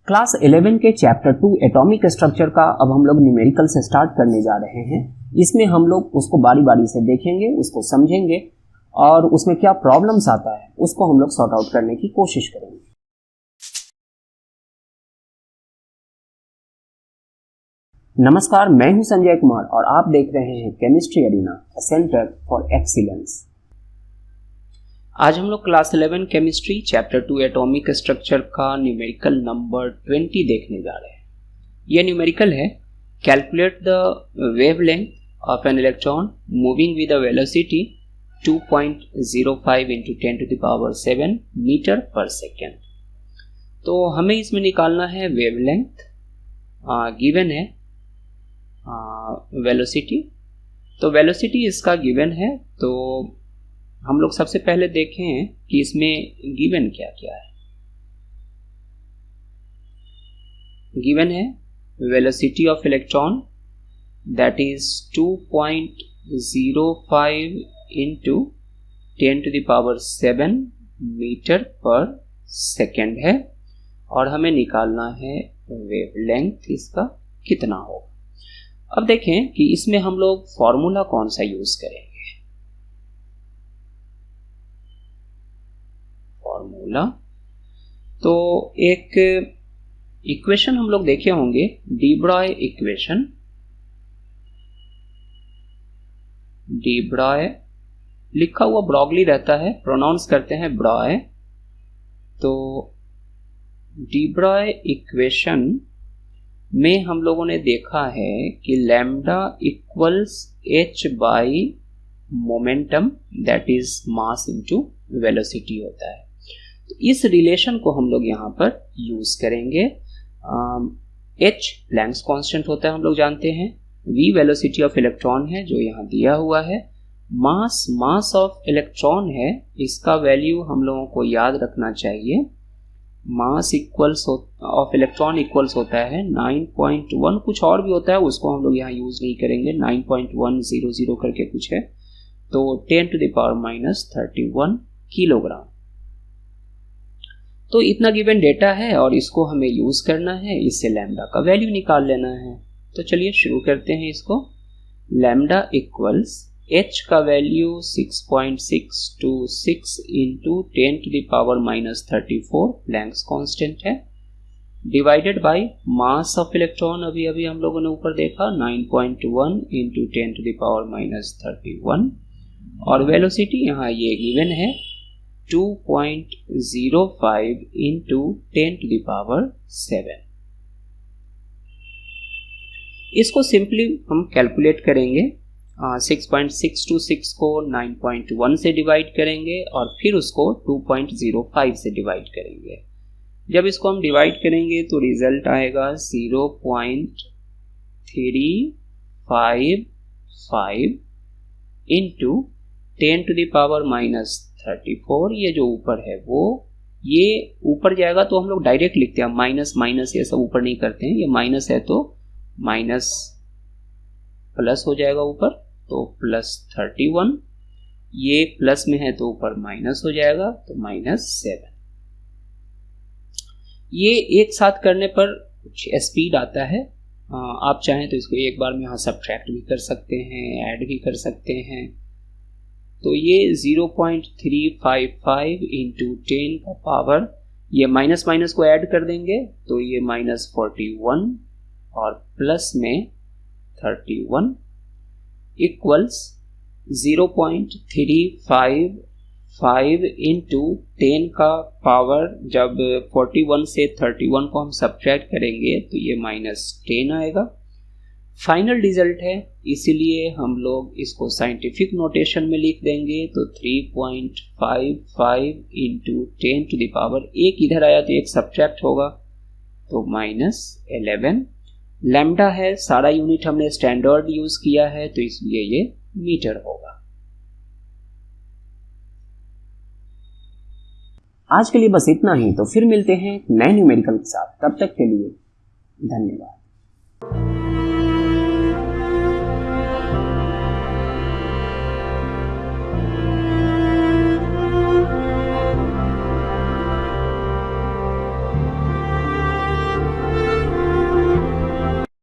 Class 11 के chapter 2 atomic structure का अब हम लोग न्यूमेरिकल से स्टार्ट करने जा रहे हैं। इसमें हम लोग उसको बारी बारी से देखेंगे, उसको समझेंगे और उसमें क्या प्रॉब्लम्स आता है उसको हम लोग सॉर्ट आउट करने की कोशिश करेंगे। नमस्कार, मैं हूं संजय कुमार और आप देख रहे हैं chemistry arena, centre for excellence. आज हम लोग class 11 chemistry chapter 2 atomic structure का न्यूमेरिकल नंबर 20 देखने जा रहे हैं। यह न्यूमेरिकल है calculate the wavelength of an electron moving with a velocity 2.05 × 10⁻7 metre per second. तो हमें इसमें निकालना है वेवलेंथ, गिवन है वेलोसिटी। तो वेलोसिटी इसका गिवन है, तो हम लोग सबसे पहले देखें कि इसमें गिवन क्या क्या है। गिवन है velocity of electron that is 2.05 × 10⁻7 metre per second है और हमें निकालना है वेवलेंथ इसका कितना होगा। अब देखें कि इसमें हम लोग फॉर्मूला कौन सा यूज करेंगे। फॉर्मूला तो एक इक्वेशन हम लोग देखे होंगे, D Broglie equation. D Broglie लिखा हुआ ब्रॉगली रहता है, प्रोनाउंस करते हैं ब्रॉय। तो डी ब्रॉय इक्वेशन में हम लोगों ने देखा है कि lambda equals h by momentum that is mass into velocity होता है। तो इस रिलेशन को हम लोग यहाँ पर यूज करेंगे। h प्लैंक्स कांस्टेंट होता है, हम लोग जानते हैं। v वेलोसिटी ऑफ इलेक्ट्रॉन है जो यहाँ दिया हुआ है। मास ऑफ इलेक्ट्रॉन है, इसका वैल्यू हम लोगों को याद रखना चाहिए। मास इक्वल्स ऑफ इलेक्ट्रॉन इक्वल्स होता है 9.1, कुछ और भी होता है उसको हम लोग यहाँ यूज नहीं करेंगे। 9.100 करके कुछ है, तो 10⁻31 किलोग्राम। तो इतना गिवन डेटा है और इसको हमें यूज करना है, इससे लैम्डा का वैल्यू निकाल लेना है। तो चलिए शुरू करते हैं इसको। लैम्डा इक्वल्स h का वैल्यू 6.626 × 10⁻34 प्लैंक्स कांस्टेंट है, divided by mass of electron, अभी हम लोगों ने ऊपर देखा 9.1 × 10⁻31 और वेलोसिटी यहाँ ये गिवन है 2.05 × 10⁻7। इसको सिंपली हम कैलकुलेट करेंगे। 6.626 को 9.1 से डिवाइड करेंगे और फिर उसको 2.05 से डिवाइड करेंगे। जब इसको हम डिवाइड करेंगे तो रिजल्ट आएगा 0.355 × 10⁻34। ये जो ऊपर है वो ये ऊपर जाएगा तो हम लोग डायरेक्ट लिखते हैं, माइनस माइनस ये सब ऊपर नहीं करते हैं। ये माइनस है तो माइनस प्लस हो जाएगा ऊपर, तो +31। ये प्लस में है तो ऊपर माइनस हो जाएगा तो -7। ये एक साथ करने पर कुछ स्पीड आता है। आप चाहें तो इसको एक बार में यहाँ सब्ट्रैक्ट भी कर सकते हैं, ऐड भी कर सकते हैं। तो ये 0.355 × 10 का पावर, ये माइनस माइनस को ऐड कर देंगे तो ये -41 और प्लस में 31 इक्वल्स 0.355 × 10 का पावर। जब 41 से 31 को हम सब्ट्रैक्ट करेंगे तो ये -10 आएगा। फाइनल रिजल्ट है, इसीलिए हम लोग इसको साइंटिफिक नोटेशन में लिख देंगे। तो 3.55 × 10⁻, एक इधर आया तो एक सब्ट्रैक्ट होगा तो -11। लैम्डा है, सारा यूनिट हमने स्टैंडर्ड यूज किया है तो इसलिए ये मीटर होगा। आज के लिए बस इतना ही, तो फिर मिलते हैं नए न्यूमेरिकल के साथ। तब तक के लिए धन्यवाद।